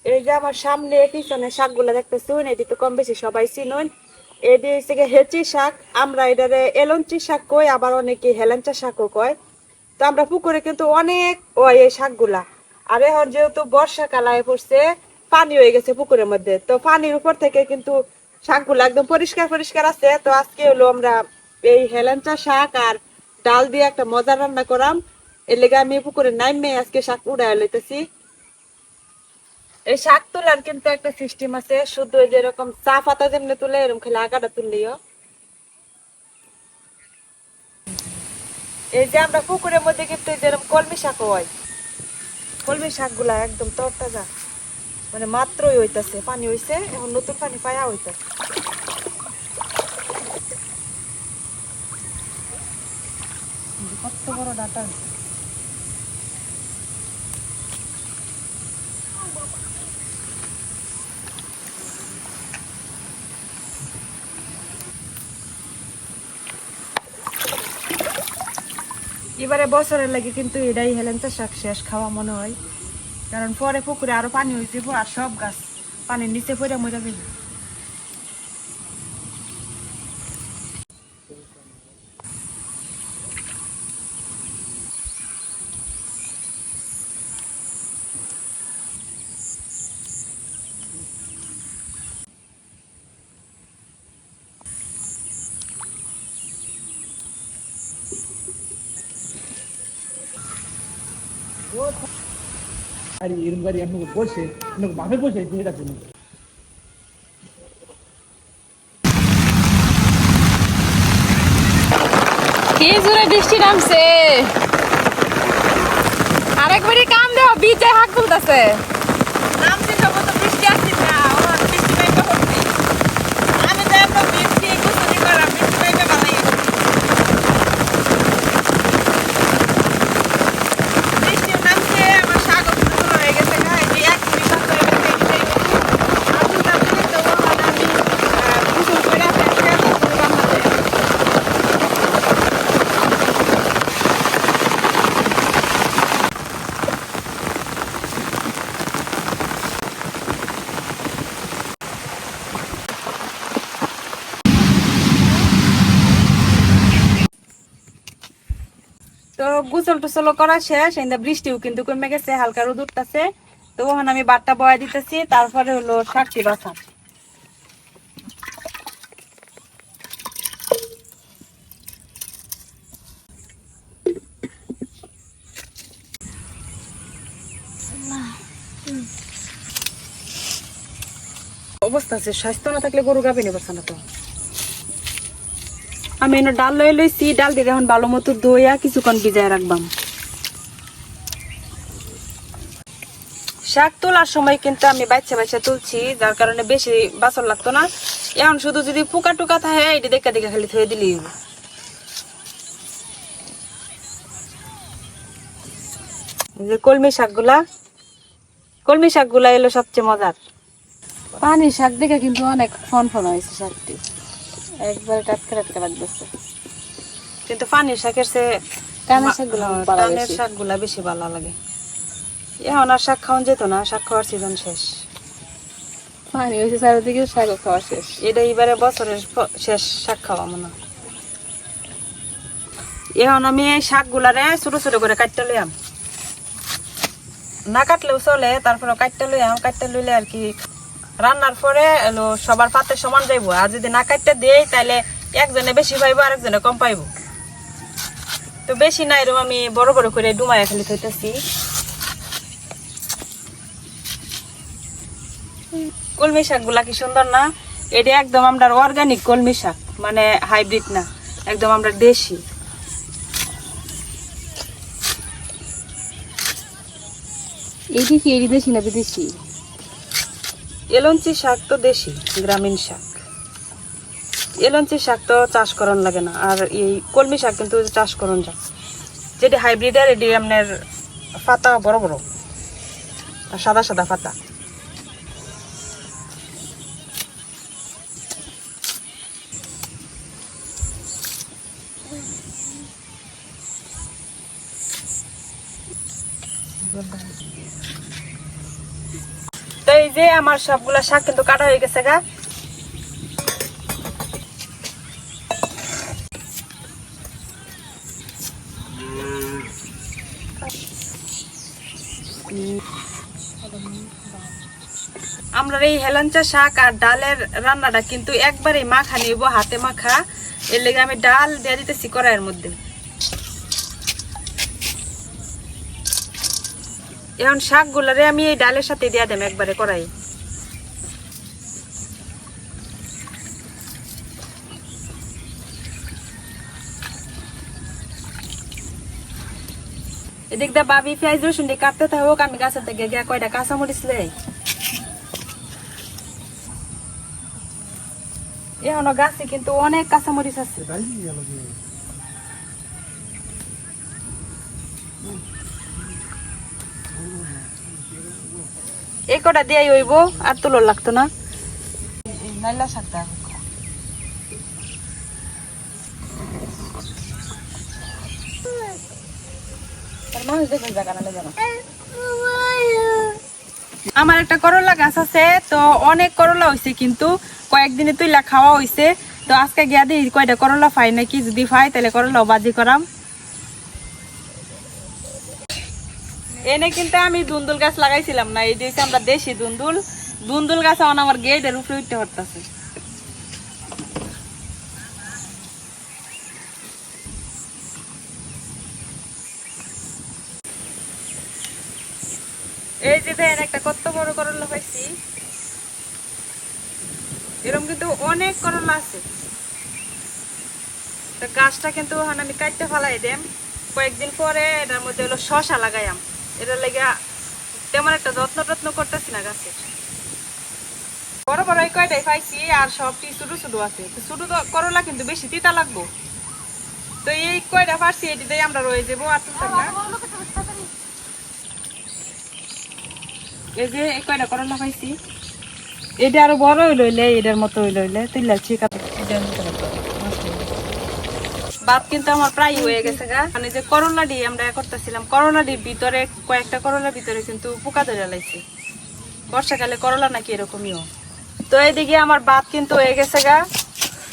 এই যে আমার সামনে পিছনে শাকগুলো দেখতেছুন, এটি তো কম বেশি সবাই চিনুন। এটি হচ্ছে হেঁচি শাক, আমরা এটারে এলঞ্চি শাক কই, আবার অনেকে হেলেঞ্চা শাকও কয়। তো আমরা পুকুরে কিন্তু অনেক ওই এই শাকগুলা। আর এখন যেহেতু বর্ষাকাল আয় পড়ছে, পানি হয়ে গেছে পুকুরের মধ্যে, তো পানির উপর থেকে কিন্তু শাকগুলা একদম পরিষ্কার পরিষ্কার আছে। তো আজকে হলো আমরা এই হেলেঞ্চা শাক আর ডাল দিয়ে একটা মজা রান্না করাম। এর লেগে আমি পুকুরে নাইমে আজকে শাক উড়াই লইতেছি। এই শাক তোলার কিন্তু একটা সিস্টেম আছে, শুধু যেরকম চা পাতা যেমনি তুলে এরকম খেলে আগাটা তুললিও। এই যে আমরা পুকুরের মধ্যে কিন্তু যেরকম কলমি শাক হয়, কলমি শাক গুলা একদম তরতাজা, মানে মাত্রই হইতাছে, পানি হইছে, এখন নতুন পানি পায়া হইতাছে। কত বড় ডাটা! এবারে বছরের লাগে কিন্তু এটাই হেলেঞ্চা শাক শেষ খাওয়া মনে হয়, কারণ পরে পুকুরে আরো পানি হয়ে যাবো আর সব গাছ পানির নিচে পড়ে মরে যাবে। আর এরকম গাড়ি আপনাকে বসে আপনাকে বাপে বসে দিয়ে রাখবেন। কি জোরে বৃষ্টি নামছে, আরেকবারই কাম দেওয়া বিচে হাত তুলতেছে। নামছে সম্ভবত বৃষ্টি আসছে না, বৃষ্টি পাইতে হচ্ছে। আমি তো একদম বৃষ্টি গোসলি করা, বৃষ্টি পাইতে ভালোই। বৃষ্টি নামছে, আমার শাক শুরু হয়ে গেছে, এই যে এক মিনিট হয়ে গেছে, আমি গোসল করে ফেলতে রান্নাতে। তো গোসল টোসল করা শেষ, এই বৃষ্টিও কিন্তু কমে গেছে, হালকা রোদ উঠতেছে। তো ওখানে আমি বাটটা বয়া দিতেছি, তারপরে হলো শাকটি বাছা। অবস্থা আছে, স্বাস্থ্য না থাকলে গরু গাবে নিয়ে পারছে না। তো আমি এনে ডাল লয়ে লইছি, ডাল দিয়ে এখন ভালো মতো ধুইয়া কিছুক্ষণ ভিজায় রাখবাম। শাক তোলার সময় কিন্তু আমি বাচ্চা বাচ্চা তুলছি, যার কারণে বেশি বাছর লাগতো না। এখন শুধু যদি পোকা টুকা থাকে এটি দেখা দেখা খালি থয়ে দিলি। যে কলমি শাকগুলা এলো সবচেয়ে মজার। পানি শাক দেখে কিন্তু অনেক ফন ফন হয়েছে শাকটি, একবারে টাটকা টাটকা লাগতেছে। কিন্তু পানির শাকের চেয়ে টানের শাক শাকগুলা বেশি ভালো লাগে। এখন আর শাক খাওয়ান যেত না, শাক খাওয়ার সিজন শেষ। পানি হয়েছে চারিদিকে, শাক খাওয়া শেষ। এটা এবারে বছরের শেষ শাক খাওয়া মনে হয়। এখন আমি এই শাকগুলারে ছোট ছোট করে কাটতে লইয়াম, না কাটলেও চলে, তারপরে কাটতে লইয়াম। কাটতে লইলে আর কি রান্নার পরে সবার পাতে সমান যাইবো। আর যদি না কাটতে দেই তাহলে একজনে বেশি পাইবো, আরেকজনে কম পাইবো। তো বেশি না, এরকম আমি বড় বড় করে ডুমায়া খালি থইতেছি। কলমি শাকগুলা কি সুন্দর না? এটা একদম আমরা অর্গানিক কলমি শাক, মানে হাইব্রিড না, একদম আমরা দেশি। এইটি কি এটি দেশি না বিদেশি? এলঞ্চি শাক তো দেশি, গ্রামীণ শাক। এলঞ্চি শাক তো চাষ করন লাগে না, আর এই কলমি শাক কিন্তু চাষ করন যায়। যেটি হাইব্রিডের, এটি আপনার পাতা বড় বড় আর সাদা সাদা পাতা। তো এই যে আমার সবগুলা শাক কিন্তু কাটা হয়ে গেছে গা। আমরা এই হেলাঞ্চা শাক আর ডালের রান্নাটা কিন্তু একবারেই মাখা নিব, হাতে মাখা। এর লেগে আমি ডাল দিয়ে দিতেছি কড়াইয়ের মধ্যে। এখন শাকগুলারে আমি এই ডালের সাথে দিয়ে দেব একবারে কড়াই। এদিক দিয়ে বাবি পেঁয়াজ রসুন দিয়ে কাটতে থাকুক, আমি গাছের থেকে গিয়া কয়টা কাঁচামরিচ লাই। এখনো গাছে কিন্তু অনেক কাঁচামরিচ আছে। এই কটা দিয়ে হইব, আর তুলো লাগতো না। নাইলা শাকটা আমার একটা করলা গাছ আছে, তো অনেক করলা হয়েছে, কিন্তু কয়েকদিনে তুইলা খাওয়া হয়েছে। তো আজকে গিয়া দিই কয়টা করলা পাই নাকি, যদি পাই তাহলে করলা বাজি করাম। এনে কিন্তু আমি দুন্দুল গাছ লাগাইছিলাম না, এই দিয়েছে আমরা দেশি দুন্দুল। দুন্দুল গাছ আমার গেটের উপরে উঠতে হতেছে। এই যে দেখেন একটা কত বড় করলা পাইছি, এরকম কিন্তু অনেক করলা আছে। তো গাছটা কিন্তু আমি কাটতে ফেলাই দেম, কয়েকদিন পরে এটার মধ্যে হলো শশা লাগাইয়াম। এটার লেগে তেমন একটা যত্ন করতেছি না গাছে। বড় বড় এই কয়টাই পাইছি, আর সবটি ছোট ছোট আছে। ছোট করলা কিন্তু বেশি তিতা লাগবো। তো এই কয়টা পারছি এটিতেই আমরা রয়ে যাবো, আর তুলতাম না। এই যে এই কয়টা করলা পাইছি, এটা আরো বড় হইলে এটার মতো হইলে তুললে ঠিক আছে। ভাত কিন্তু আমার প্রায় হয়ে গেছে গা। মানে যে করলা দিয়ে আমরা করতেছিলাম, করলাটির ভিতরে কয়েকটা করলার ভিতরে কিন্তু পোকা ধরে লাইছে। বর্ষাকালে করলা নাকি এরকমই। তো এইদিকে আমার ভাত কিন্তু হয়ে গেছে গা।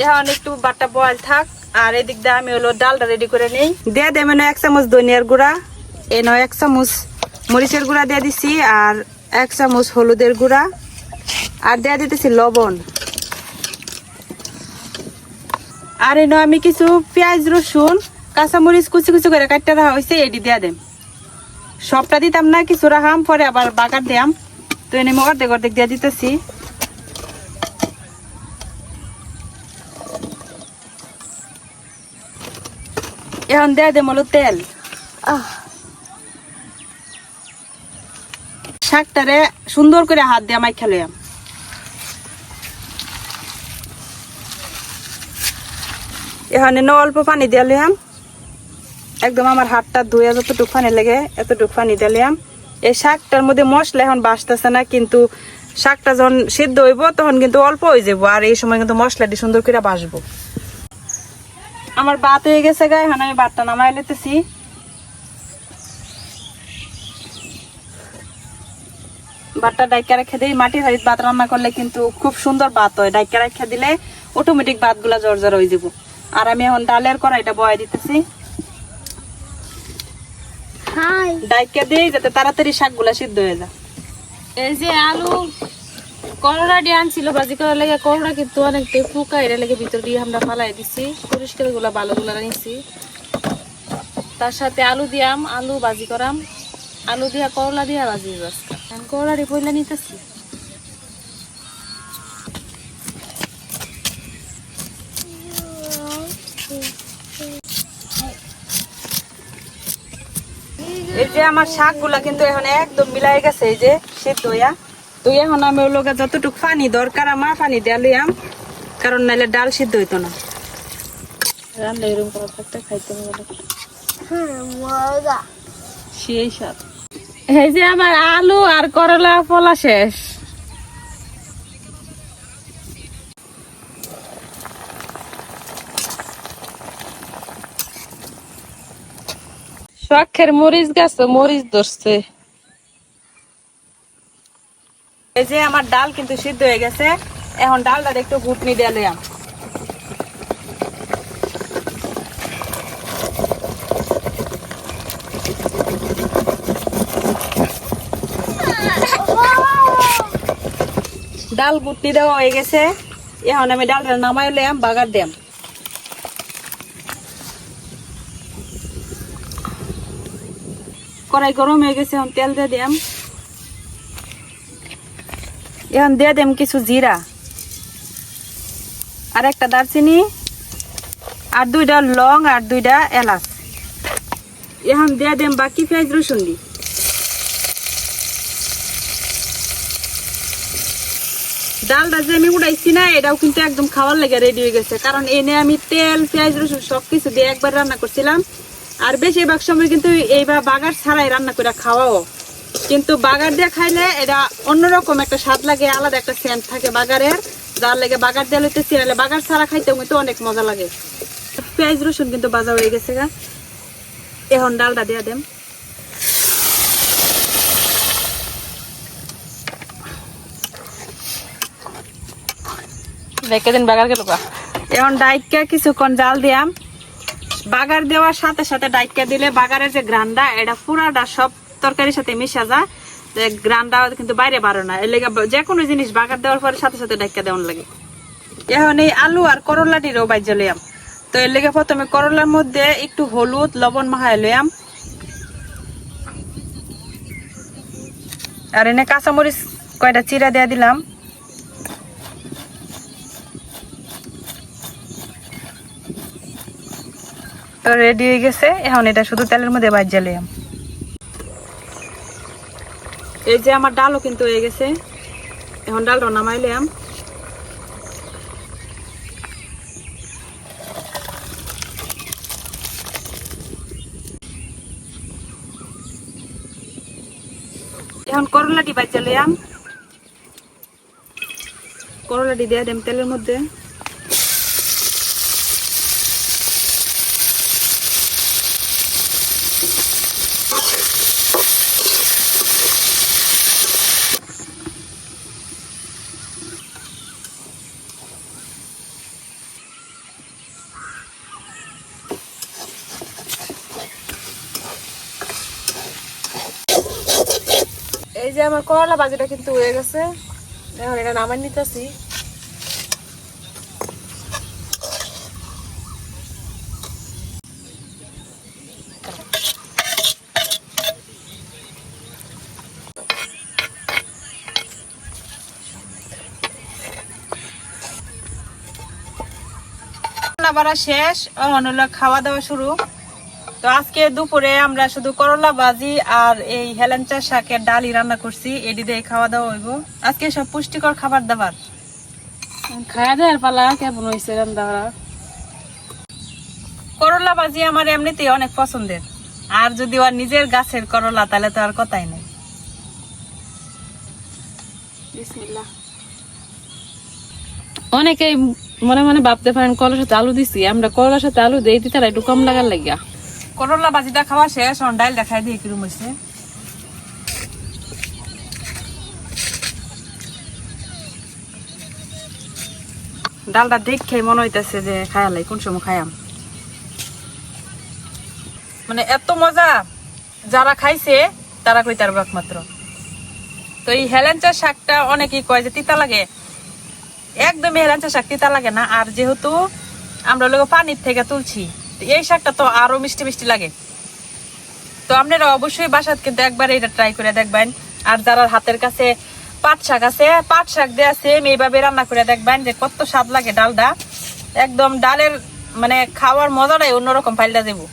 এখন একটু ভাতটা বয়েল থাক, আর এদিক দিয়ে আমি হলো ডালটা রেডি করে নেই। দিয়ে দেব 1 চামচ ধনিয়ার গুঁড়া, 1 চামচ মরিচের গুঁড়া দিয়ে দিছি, আর 1 চামচ হলুদের গুঁড়া, আর দিয়ে দিতেছি লবণ। আর এনে আমি কিছু পেঁয়াজ রসুন কাঁচামরিচ কুচি কুচি করে কাটতে রাখা হয়েছে, এটি দিয়ে দেম। সবটা দিতাম না, কিছু রাখাম, পরে আবার বাগার দিয়াম। তো এনে আমি অর্ধেক অর্ধেক দিয়ে দিতেছি। এখন দিয়ে দেম হলো তেল। শাকটারে সুন্দর করে হাত দিয়ে মাইখা লইয়াম। এখানে অল্প পানি দিয়ে লইয়াম, একদম আমার হাতটা ধুয়ে যতটুকু পানি লাগে এতটুকু পানি দিয়ে লইয়াম। এই শাকটার মধ্যে মশলা এখন বাসতেছে না, কিন্তু শাকটা যখন সিদ্ধ হইব তখন কিন্তু অল্প হয়ে যাবো, আর এই সময় কিন্তু মশলাটি সুন্দর করে বাসবো। আমার ভাত হয়ে গেছে গা, এখন আমি ভাতটা নামাই নিতেছি। ভাতটা ডাইকা রেখে দিই। মাটির হাঁড়িতে ভাত রান্না করলে কিন্তু খুব সুন্দর ভাত হয়। ডাইকা রেখে দিলে অটোমেটিক ভাতগুলা জর্জর হয়ে যাব। আর আমি এখন ডালের কড়াইটা বয়ে দিতেছি। ডাইকা দিই যাতে তাড়াতাড়ি শাকগুলা সিদ্ধ হয়ে যায়। এই যে আলু করলা দিয়ে আনছিল ভাজি করার লেগে, করলা কিন্তু অনেকটাই পোকা, এর লেগে ভিতর দিয়ে আমরা ফালাই দিছি, পরিষ্কার গুলা ভালো গুলা নিছি। তার সাথে আলু দিয়াম, আলু ভাজি করাম, আলু দিয়া করলা দিয়া ভাজি করলা দিয়ে পয়লা নিতেছি। এই যে আমার শাকগুলা কিন্তু এখন একদম মিলাই গেছে, এই যে সিদ্ধ হইয়া। তো এখন আমি ওর লগে যতটুকু পানি দরকার আমার পানি দিয়ে লইয়াম, কারণ নাইলে ডাল সিদ্ধ হইতো না। রান্না এরকম করা থাকতে খাইতে সেই স্বাদ। এই যে আমার আলু আর করলা ফলা শেষ। শখের মরিচ গাছ, মরিচ ধরছে। এই যে আমার ডাল কিন্তু সিদ্ধ হয়ে গেছে, এখন ডালটা একটু ঘুটনি দিয়ে লইয়াম। ডাল ঘুটনি দেওয়া হয়ে গেছে, এখন আমি ডালটা নামাই লইয়াম, বাগার দিয়াম। কড়াই গরম হয়ে গেছে, এখন তেল দিয়ে দিয়াম। এখন দিয়ে দেম কিছু জিরা, আর একটা দারচিনি, আর 2টা লং, আর 2টা এলাচ। এখন দিয়ে দেম বাকি পেঁয়াজ রসুন দি। ডালটা যে আমি উড়াইছি না, এটাও কিন্তু একদম খাওয়ার লেগে রেডি হয়ে গেছে, কারণ এনে আমি তেল পেঁয়াজ রসুন সবকিছু দিয়ে একবার রান্না করছিলাম। আর বেশিরভাগ সময় কিন্তু এইবার বাগার ছাড়াই রান্না করে খাওয়াও, কিন্তু বাগার দিয়ে খাইলে এটা অন্যরকম একটা স্বাদ লাগে, আলাদা একটা সেন্ট থাকে বাগারের, যার লেগে বাগার দিয়ে লইতেছি। নাহলে বাগার ছাড়া খাইতেও কিন্তু অনেক মজা লাগে। পেঁয়াজ রসুন কিন্তু ভাজা হয়ে গেছে গা, এখন ডালটা দিয়ে দেম। রেখে দিন বাগার গেল। এখন ডাইকা কিছুক্ষণ জাল দিয়াম। বাগার দেওয়ার সাথে সাথে ডাইকা দিলে বাগারের যে গ্রানটা, এটা পুরাটা সব তরকারির সাথে মিশা যায়, গ্রানটা কিন্তু বাইরে বাড়ো না। এর লেগে যে কোনো জিনিস বাগার দেওয়ার পরে সাথে সাথে ডাইকা দেওয়ার লাগে। এখন এই আলু আর করলাটিরও বাইজা লইয়াম। তো এর লেগে প্রথমে করলার মধ্যে একটু হলুদ লবণ মাখায় লইয়াম, আর এনে কাঁচামরিচ কয়টা চিরা দিয়ে দিলাম। তো রেডি হয়ে গেছে, এখন এটা শুধু তেলের মধ্যে ভাজা লইয়াম। এই যে আমার ডালও কিন্তু হয়ে গেছে, এখন ডালটা নামাই লইয়াম। এখন করলাটি ভাজা লইয়াম, করলাটি দিয়ে দেম তেলের মধ্যে। এই যে আমার করলা ভাজিটা কিন্তু হয়ে গেছে, এখন এটা নামাই নিতেছি। রান্না শেষ, এখন হলো খাওয়া দাওয়া শুরু। তো আজকে দুপুরে আমরা শুধু করলা ভাজি আর এই হেলেঞ্চা শাকের ডালি রান্না করছি, এটি দিয়ে খাওয়া দাওয়া হইব। আজকে সব পুষ্টিকর খাবার দাবার। খাওয়া দেওয়ার পালা কেমন হয়েছে রান্না? করলা ভাজি আমার এমনিতেই অনেক পছন্দের, আর যদি ওর নিজের গাছের করলা তাহলে তো আর কথাই নেই। বিসমিল্লাহ। অনেকেই মনে মনে ভাবতে পারেন করলার সাথে আলু দিছি, আমরা করলার সাথে আলু দিই দিতে একটু কম লাগার লাগিয়া। করলা ভাজিটা খাওয়া শেষ, এখন ডাল দেখাই দিয়ে কিরম হয়েছে। ডালটা দেখে মনে হইতেছে যে খায়ালাই কোন সময় খায়াম, মানে এত মজা, যারা খাইছে তারা কই তার একমাত্র। তো এই হেলেঞ্চা শাকটা অনেকেই কয় যে তিতা লাগে, একদমই হেলেঞ্চা শাক তিতা লাগে না। আর যেহেতু আমরা লোক পানির থেকে তুলছি, এই শাকটা তো আরো মিষ্টি মিষ্টি লাগে। তো আপনারা অবশ্যই বাসাত কিন্তু একবার এটা ট্রাই করে দেখবেন। আর যারা হাতের কাছে পাট শাক আছে, পাট শাক দিয়ে সেম এইভাবে রান্না করে দেখবেন যে কত স্বাদ লাগে ডালটা। একদম ডালের মানে খাওয়ার মজাটাই অন্যরকম, পাল্টা দেবো।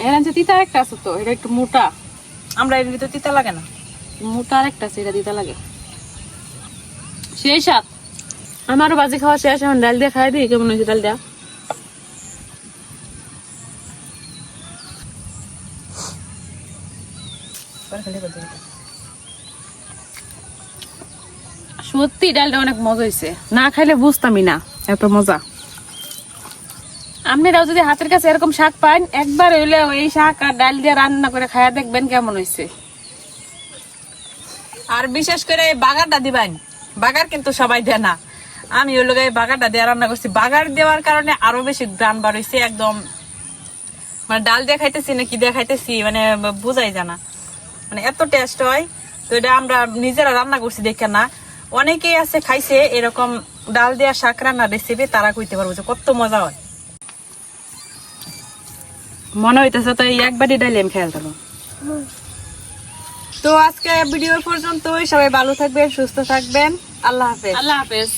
এর যে তিতা একটা আছে তো, এটা একটু মোটা, আমরা এর ভিতরে তিতা লাগে না, মোটা আরেকটা আছে, এটা তিতা লাগে। সেই স্বাদ। আমারও ভাজি খাওয়া শেষ, এখন ডাল দিয়ে খাই দিই। কেমন হয়েছে ডাল দেওয়া? সত্যি ডালটা অনেক মজা হয়েছে, না খাইলে বুঝতামই না এত মজা। আপনারাও যদি হাতের কাছে এরকম শাক পান, একবার হইলে ওই শাক আর ডাল দিয়ে রান্না করে খায়া দেখবেন কেমন হয়েছে। আর বিশেষ করে এই বাগারটা দিবেন, বাগার কিন্তু সবাই দেয় না, আমি ওই লোকে বাগারটা দিয়ে রান্না করছি। বাগার দেওয়ার কারণে আরো বেশি গ্রান বার হয়েছে, একদম মানে ডাল দিয়ে খাইতেছি না কি দিয়ে খাইতেছি মানে বোঝাই জানা, মানে এত টেস্ট হয়। তো এটা আমরা নিজেরা রান্না করছি দেখে না, অনেকেই আছে খাইছে এরকম ডাল দেওয়া শাক রান্নার রেসিপি, তারা কইতে পারবো যে কত মজা হয়। মনে হইতেছে তো এই একবারই ডাইলে আমি খেয়াল থাকবো। তো আজকে ভিডিও পর্যন্তই, সবাই ভালো থাকবেন, সুস্থ থাকবেন, আল্লাহ হাফেজ। আল্লাহ হাফেজ।